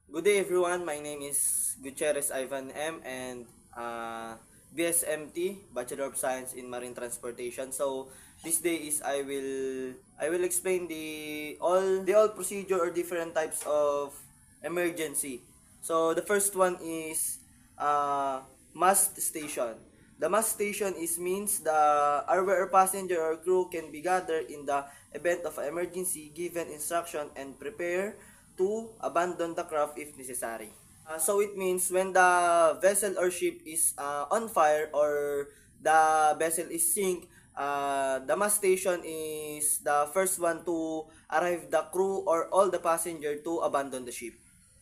Good day everyone, my name is Gutierrez Ivan M and BSMT, Bachelor of Science in Marine Transportation. So this day is I will explain the all procedure or different types of emergency. So the first one is mast station. The mast station is means the where passenger or crew can be gathered in the event of emergency, given instruction and prepare to abandon the craft if necessary. So it means when the vessel or ship is on fire or the vessel is sink, the mast station is the first one to arrive the crew or all the passenger to abandon the ship.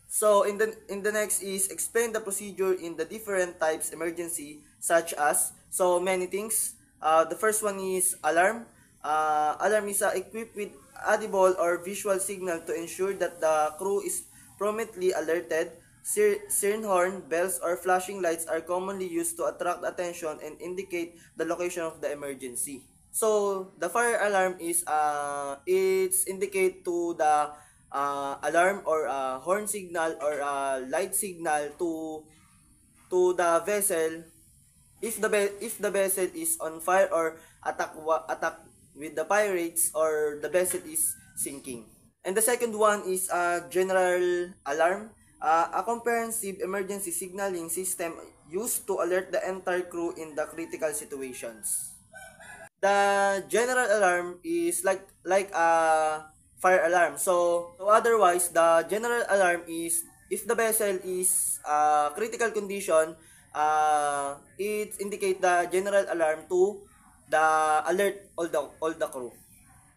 So in the next is explain the procedure in the different types emergency such as so many things. The first one is alarm. Alarm is equipped with audible or visual signal to ensure that the crew is promptly alerted. Siren horn, bells, or flashing lights are commonly used to attract attention and indicate the location of the emergency. So the fire alarm is it's indicate to the alarm or horn signal or light signal to the vessel if the vessel is on fire or attack with the pirates or the vessel is sinking. And the second one is general alarm, a comprehensive emergency signaling system used to alert the entire crew in the critical situations. The general alarm is like a fire alarm. So otherwise, the general alarm is if the vessel is critical condition, it indicate the general alarm to the alert all the crew.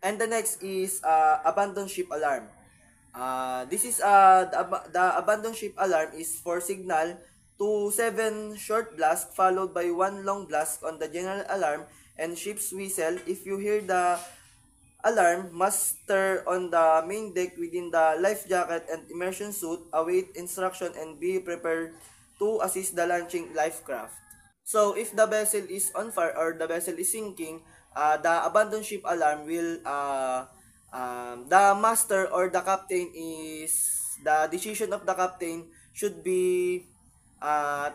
And the next is abandon ship alarm. This is the abandon ship alarm is for signal to 7 short blasts followed by one long blast on the general alarm and ship's whistle. If you hear the alarm, must stir on the main deck within the life jacket and immersion suit, await instruction and be prepared to assist the launching life craft. So if the vessel is on fire or the vessel is sinking, the abandoned ship alarm will the master or the captain is the decision of the captain should be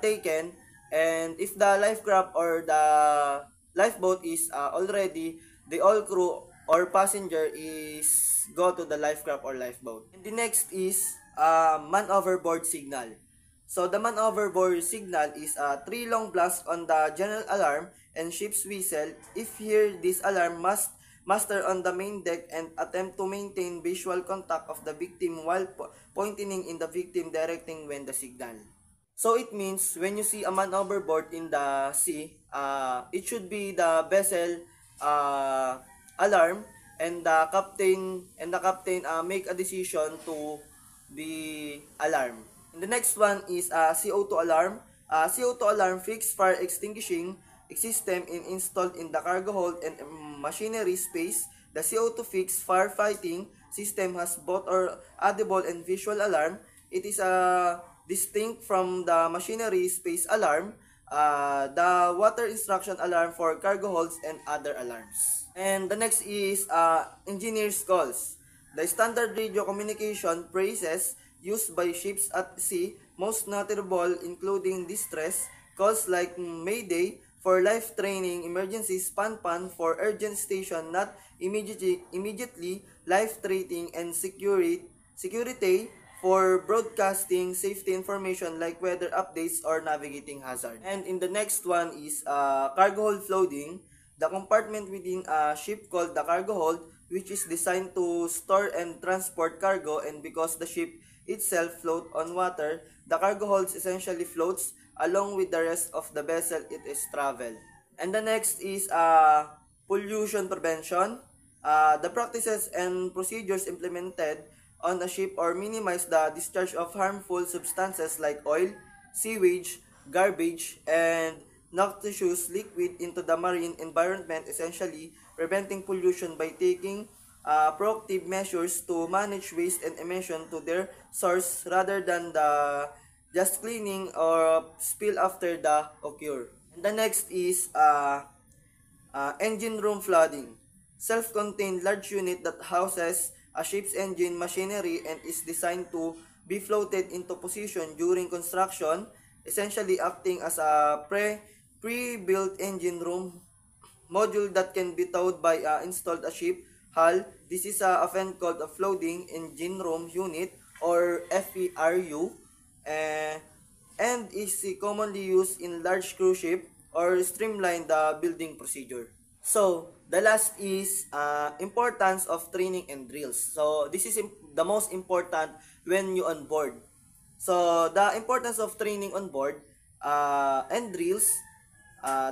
taken, and if the lifecraft or the lifeboat is already, the all crew or passenger is go to the lifecraft or lifeboat. And the next is man overboard signal. So the man overboard signal is a 3 long blast on the general alarm and ship's whistle. If hear this alarm, must master on the main deck and attempt to maintain visual contact of the victim while pointing in the victim directing when the signal. So it means when you see a man overboard in the sea, it should be the vessel alarm, and the captain make a decision to the alarm. And the next one is CO2 alarm. CO2 alarm fixed fire extinguishing system installed in the cargo hold and machinery space. The CO2 fixed firefighting system has both or audible and visual alarm. It is distinct from the machinery space alarm, the water instruction alarm for cargo holds and other alarms. And the next is engineer's calls. The standard radio communication phrases used by ships at sea, most notable including distress calls like Mayday for life training, emergency span for urgent station not immediately life threatening, and security for broadcasting safety information like weather updates or navigating hazard. And in the next one is cargo hold floating, the compartment within a ship called the cargo hold, which is designed to store and transport cargo, and because the ship itself float on water, the cargo hold essentially floats along with the rest of the vessel it is travel. And the next is pollution prevention. The practices and procedures implemented on a ship or minimize the discharge of harmful substances like oil, sewage, garbage, and noxious liquid into the marine environment, essentially preventing pollution by taking proactive measures to manage waste and emission to their source rather than the just cleaning or spill after the occur. And the next is engine room flooding. Self-contained large unit that houses a ship's engine machinery and is designed to be floated into position during construction, essentially acting as a pre-built engine room module that can be towed by installed a ship hull. This is often called a floating engine room unit or FERU, uh, and is commonly used in large cruise ship or streamline the building procedure. So, the last is importance of training and drills. So, this is the most important when you on board. So, the importance of training on board and drills.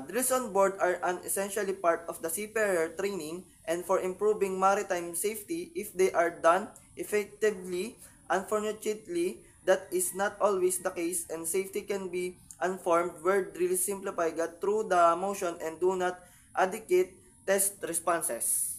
Drills on board are an essentially part of the seafarer training and for improving maritime safety if they are done effectively. Unfortunately, that is not always the case and safety can be unformed where drills simplify get through the motion and do not adequate test responses.